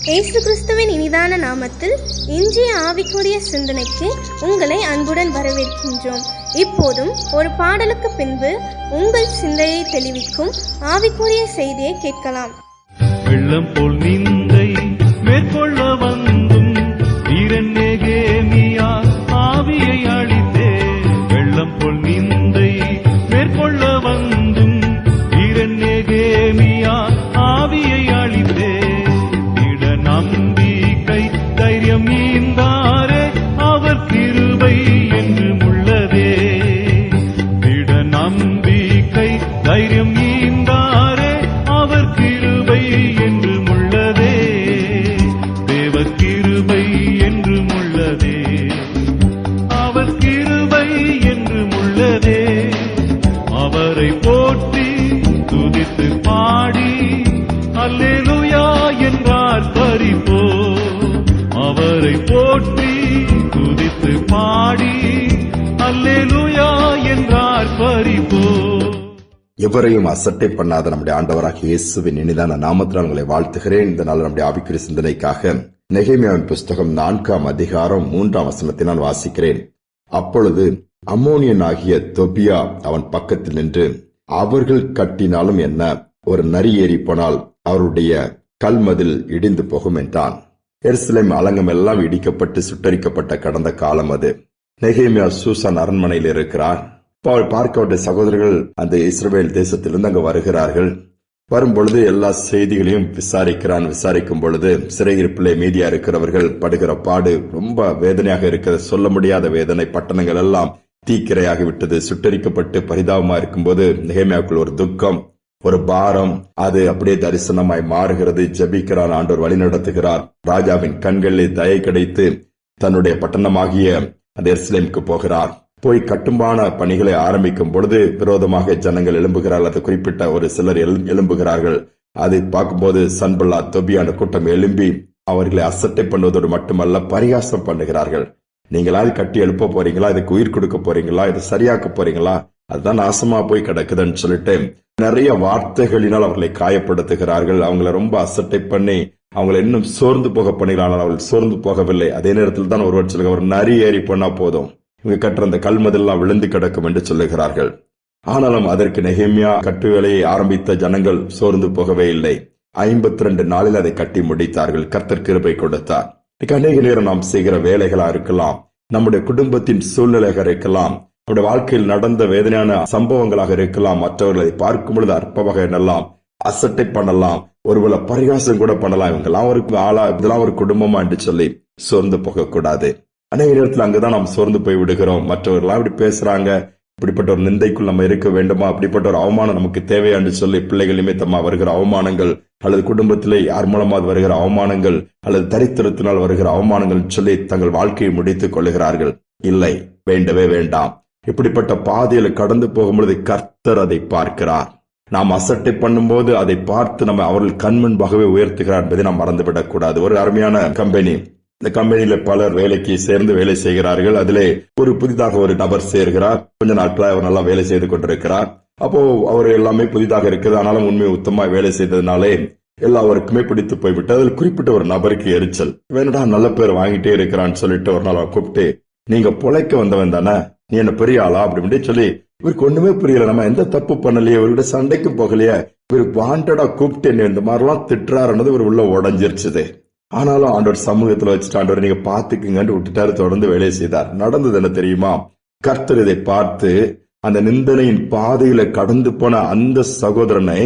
இயேசு கிறிஸ்துவின் இனிதான நாமத்தில் இன்றைய ஆவிக்குரிய சிந்தனைக்கு உங்களை அன்புடன் வரவேற்கின்றோம். இப்போதும் ஒரு பாடலுக்கு பின்பு உங்கள் சிந்தையை தெளிவிக்கும் ஆவிக்குரிய செய்தியை கேட்கலாம். வெள்ளம் போல் நிந்தை மேற்கொள்ள வந்தும் வீரநேகேமியா ஆவியை அளித்தே. வெள்ளம் போல் நிந்தை மேற்கொள்ள வந்தும் வீரநேகேமியா ஆவியை அளித்தே. இட நம்பிக்கை தைரியம் ஈந்தாரே அவர் கிருபை என்றும் உள்ளதே. இட நம்பிக்கை தைரியம் ஈந்தாரே அவர் கிருபை என்றும் உள்ளதே. தேவ கிருபை என்றும் உள்ளதே. அவர் கிருபை என்றும் உள்ளதே. அவரை போற்றி துதித்து பாடி அல்லேலூயா என்றார் பரிபோ. அவரை போற்றி துதித்து பாடி அல்லேலூயா என்றார் பரிபோ. எவரையும் அசட்டை பண்ணாத நம்முடைய ஆண்டவராகிய இயேசுவின் இனிதான நாமத்தினால் உங்களை வாழ்த்துகிறேன். இந்த நாள் நம்முடைய ஆவிக்குரிய சிந்தனைக்காக நெகேமியாவின் புஸ்தகம் 4ஆம் அதிகாரம் 3ஆம் வசனத்தை நான் வாசிக்கிறேன். அப்பொழுது அம்மோனியன் ஆகிய தொபியா அவன் பக்கத்தில் நின்று, அவர்கள் கட்டினாலும் என்ன, ஒரு நரி ஏறி போனால் அவருடைய கல்மதில் இடிந்து போகும் என்றான். எருசலேம் அலங்கம் எல்லாம் இடிக்கப்பட்டு சுட்டரிக்கப்பட்ட கடந்த காலம் அது. நெகேமியா சூசான் அரண்மனையில் இருக்கிறார். பார்க்க அவருடைய சகோதரர்கள் அந்த இஸ்ரவேல் தேசத்திலிருந்து அங்கு வருகிறார்கள். வரும்பொழுது எல்லா செய்திகளையும் விசாரிக்கும் பொழுது சிறையிருப்பிலே மீதியா இருக்கிறவர்கள் படுகிற பாடு ரொம்ப வேதனையாக இருக்கிறது. சொல்ல முடியாத வேதனை. பட்டணங்கள் எல்லாம் தீக்கிரையாகிவிட்டது, சுட்டரிக்கப்பட்டு பரிதாபமா இருக்கும்போது நெகேமியாவுக்குள் ஒரு துக்கம், ஒரு பாரம், அது அப்படியே தரிசனமாய் மாறுகிறது. ஜெபிக்கிறார், ஆண்டவர் வழி நடத்துகிறார். ராஜாவின் கண்களில் தயை கிடைத்து தன்னுடைய பட்டணமாகிய அந்த எருசலேமுக்கு போகிறார். போய் கட்டுமான பணிகளை ஆரம்பிக்கும் பொழுது விரோதமாக ஜனங்கள் எழும்புகிறார்கள். அது குறிப்பிட்ட ஒரு சிலர் எழும்புகிறார்கள். அதை பார்க்கும்போது சன்பல்லாத் தொபியான கூட்டம் எழும்பி அவர்களை அசட்டை பண்ணுவதோடு மட்டுமல்ல பரிகாசம் பண்ணுகிறார்கள். நீங்களா இது கட்டி எழுப்ப போறீங்களா, இதுக்கு உயிர் கொடுக்க போறீங்களா, இது சரியாக்க போறீங்களா, அதுதான் நாசமா போய் கிடக்குதுன்னு சொல்லிட்டு நிறைய வார்த்தைகளினால் அவர்களை காயப்படுத்துகிறார்கள். அவங்களை ரொம்ப அசட்டை பண்ணி அவங்களை இன்னும் சோர்ந்து போக பண்ணுகிறார்கள். அவர்கள் சோர்ந்து போகவில்லை. அதே நேரத்தில் தான் ஒருவர் சொல்லுங்க, ஒரு நரி ஏறி போனா போதும், இவங்க கட்டுற அந்த கல்மதெல்லாம் விழுந்து கிடக்கும் என்று சொல்லுகிறார்கள். ஆனாலும் அதற்கு நெகேமியா கட்டு வேலையை ஆரம்பித்த ஜனங்கள் சோர்ந்து போகவே இல்லை. 52 நாளில் அதை கட்டி முடித்தார்கள். கர்த்தர் கிருபை கொடுத்தார். அநேக நேரம் நாம் செய்கிற வேலைகளா இருக்கலாம், நம்முடைய குடும்பத்தின் சூழ்நிலைகள் இருக்கலாம், நம்முடைய வாழ்க்கையில் நடந்த வேதனையான சம்பவங்களாக இருக்கலாம். மற்றவர்களை பார்க்கும் பொழுது அற்பமாக எண்ணலாம், அசட்டை பண்ணலாம், ஒருவேளை பரிகாசம் கூட பண்ணலாம். இவங்கெல்லாம் ஒரு ஆளா, இதெல்லாம் ஒரு குடும்பமா என்று சொல்லி சோர்ந்து போக கூடாது. அநேக நேரத்தில் அங்குதான் நாம் சோர்ந்து போய் விடுகிறோம். மற்றவர்களாம் இப்படி பேசுறாங்க, இப்படிப்பட்ட ஒரு நிந்தைக்குள் நம்ம இருக்க வேண்டுமா, அப்படிப்பட்ட ஒரு அவமானம் நமக்கு தேவையான்னு சொல்லி பிள்ளைகள் நிமித்தமா வருகிற அவமானங்கள், அல்லது குடும்பத்திலே யார் மூலமாக வருகிற அவமானங்கள், அல்லது தரித்திரத்தினால் வருகிற அவமானங்கள் சொல்லி தங்கள் வாழ்க்கையை முடித்துக் கொள்ளுகிறார்கள். இல்லை, வேண்டவே வேண்டாம். இப்படிப்பட்ட பாதையில கடந்து போகும்பொழுது கர்த்தர் அதை பார்க்கிறார். நாம் அசட்டை பண்ணும்போது அதை பார்த்து நம்ம அவர்கள் கண்முன்பாகவே உயர்த்துகிறார் என்பதை நாம் மறந்துவிடக் கூடாது. ஒரு அருமையான கம்பெனி, இந்த கம்பெனியில பலர் வேலைக்கு சேர்ந்து வேலை செய்கிறார்கள். அதிலே ஒரு புதிதாக ஒரு நபர் சேர்கிறார். கொஞ்ச நாட்களாக அவர் நல்லா வேலை செய்து கொண்டிருக்கிறார். அப்போ அவர் எல்லாமே புதிதாக இருக்குது. ஆனாலும் உண்மை உத்தமா வேலை செய்ததுனாலே எல்லாருக்குமே பிடித்து போய்விட்டு அதில் குறிப்பிட்ட ஒரு நபருக்கு எரிச்சல். வேணடா நல்ல பேர் வாங்கிட்டே இருக்கிறான்னு சொல்லிட்டு ஒரு நாள் கூப்பிட்டு, நீங்க பொழைக்க வந்தவன் தானே, நீ என்ன பெரிய ஆளா அப்படி சொல்லி, இவருக்கு ஒண்ணுமே புரியல. நம்ம எந்த தப்பு பண்ணலையே, இவர்கிட்ட சண்டைக்கு போகலையே, இவருக்கு வாண்டடா கூப்பிட்டு என்ன இந்த மாதிரிலாம் திட்டுறாருன்னது இவர் உள்ள உடஞ்சிருச்சுது. ஆனாலும் ஆண்டவர் சமூகத்துல வச்சுட்டு, ஆண்டவர் நீங்க பாத்துக்குங்கன்னு விட்டுட்டாரு. தொடர்ந்து வேலை செய்தார். நடந்தது என்ன தெரியுமா? கர்த்தர் இதை பார்த்து அந்த நிந்தனையின் பாதையில கடந்து போன அந்த சகோதரனை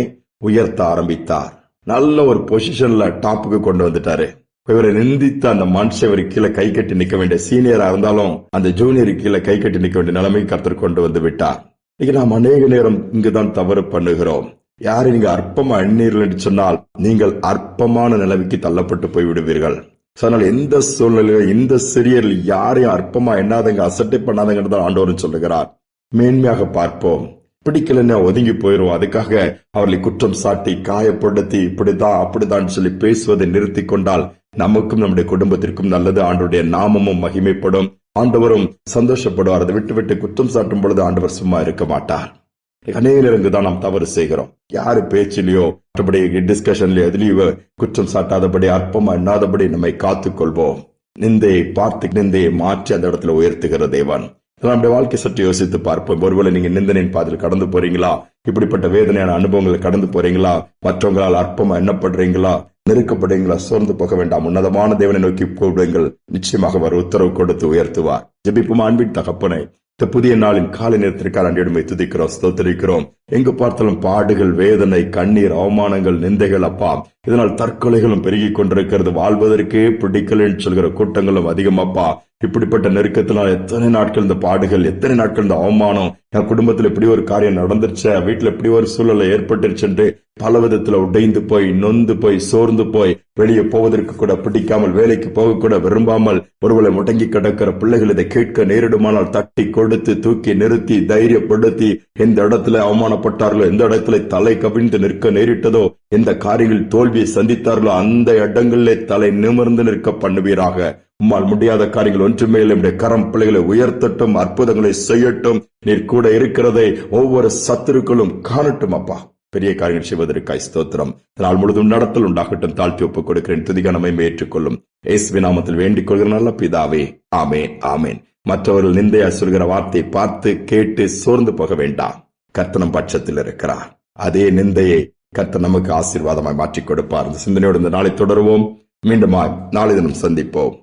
உயர்த்த ஆரம்பித்தார். நல்ல ஒரு பொசிஷன்ல டாப்புக்கு கொண்டு வந்துட்டாரு. இவரை நிந்தித்த அந்த மனுஷன் இவருக்கு கீழே கை கட்டி நிக்க வேண்டிய, சீனியரா இருந்தாலும் அந்த ஜூனியருக்கு கீழே கை கட்டி நிக்க வேண்டிய நிலைமைக்கு கர்த்தர் கொண்டு வந்து விட்டார். இன்னைக்கு நாம் அநேக நேரம் இங்குதான் தவறு பண்ணுகிறோம். யாரை நீங்க அற்பமா எண்ணீர்கள் என்று சொன்னால் நீங்கள் அற்பமான நிலைமைக்கு தள்ளப்பட்டு போய் விடுவீர்கள். அதனால எந்த சூழ்நிலையிலும் இந்த சிறியரில் யாரையும் அற்பமா எண்ணாதங்க, அசட்டை பண்ணாதங்க ஆண்டவரும் சொல்லுகிறார். மேன்மையாக பார்ப்போம். பிடிக்கலன்னா ஒதுங்கி போயிரும். அதுக்காக அவர்களை குற்றம் சாட்டி காயப்படுத்தி இப்படிதான் அப்படிதான் சொல்லி பேசுவதை நிறுத்தி கொண்டால் நமக்கும் நம்முடைய குடும்பத்திற்கும் நல்லது. ஆண்டவருடைய நாமமும் மகிமைப்படும், ஆண்டவரும் சந்தோஷப்படுவார். அதை விட்டு விட்டு குற்றம் சாட்டும் பொழுது ஆண்டவர் சும்மா இருக்க மாட்டார். அநேக நேரங்கள் தான் நாம் தவறு செய்கிறோம். யாரு பேச்சிலையோ மற்றபடி டிஸ்கஷன்லயோ எதுலயோ குற்றம் சாட்டாதபடி அற்பமா எண்ணாதபடி நம்மை காத்துக்கொள்வோம். நிந்தையை பார்த்து நிந்தையை மாற்றி அந்த இடத்துல உயர்த்துகிற தேவன். நம்முடைய வாழ்க்கை சற்று யோசித்து பார்ப்போம். ஒருவேளை நீங்க நிந்தனையின் பாதையில் கடந்து போறீங்களா? இப்படிப்பட்ட வேதனையான அனுபவங்களை கடந்து போறீங்களா? மற்றவங்களால் அற்பமா எண்ணப்படுறீங்களா? நெருக்கப்படுறீங்களா? சோர்ந்து போக வேண்டாம். உன்னதமான தேவனை நோக்கி கூடுங்கள். நிச்சயமாக அவர் உத்தரவு கொடுத்து உயர்த்துவார். ஜெபிப்போம். அன்பின் தகப்பனே, இந்த புதிய நாளின் காலை நேரத்திற்காக அன்றைய துதிக்கிறோம், ஸ்தோத்திரிக்கிறோம். எங்கு பார்த்தாலும் பாடுகள், வேதனை, கண்ணீர், அவமானங்கள், நிந்தைகள் அப்பா. இதனால் தற்கொலைகளும் பெருகிக் கொண்டிருக்கிறது. வாழ்வதற்கே பிடிக்கலன்னு சொல்கிற கூட்டங்களும் அதிகமாப்பா. இப்படிப்பட்ட நெருக்கத்தினால் எத்தனை நாட்கள் இந்த பாடுகள், எத்தனை நாட்கள் இந்த அவமானம், என் குடும்பத்துல இப்படி ஒரு காரியம் நடந்துருச்சு, வீட்டுல இப்படி ஒரு சூழ்நிலை ஏற்பட்டுருச்சு, பல விதத்துல உடைந்து போய், நொந்து போய், சோர்ந்து போய், வெளியே போவதற்கு கூட பிடிக்காமல், வேலைக்கு போக கூட விரும்பாமல், ஒருவேளை முடங்கி கிடக்கிற பிள்ளைகள் இதை கேட்க நேரிடுமானால் தட்டி கொடுத்து, தூக்கி நிறுத்தி, தைரியப்படுத்தி, எந்த இடத்துல அவமானப்பட்டார்களோ, எந்த இடத்துல தலை கவிழ்ந்து நிற்க நேரிட்டதோ, எந்த காரியங்கள் தோல்வியை சந்தித்தார்களோ அந்த இடங்களிலே தலை நிமிர்ந்து நிற்க பண்ணுவீராக. உம்மால் முடியாத காரியங்கள் ஒன்றுமே இல்லை. நம்முடைய கரம் பிள்ளைகளை உயர்த்தட்டும், அற்புதங்களை செய்யட்டும். நீர் கூட இருக்கிறதை ஒவ்வொரு சத்துருக்களும் காணட்டும் அப்பா. பெரிய காரியங்கள் செய்வதற்காய் ஸ்தோத்திரம். நாள் முழுதும் நடத்தல் உண்டாகட்டும். தாழ்த்தி ஒப்புக் கொடுக்கிறேன். துதிகனமை ஏற்றுக்கொள்ளும் இயேசுவின் நாமத்தில் வேண்டிக் கொள்கிற நல்ல பிதாவே, ஆமேன், ஆமேன். மற்றவர்கள் நிந்தையா சொல்கிற வார்த்தை பார்த்து கேட்டு சோர்ந்து போக வேண்டாம். கர்த்தர் பட்சத்தில் இருக்கிறார். அதே நிந்தையை கர்த்தர் நமக்கு ஆசீர்வாதமாய் மாற்றிக் கொடுப்பார். இந்த சிந்தனையோடு இந்த நாளை தொடருவோம். மீண்டும் நாளை தினம் சந்திப்போம்.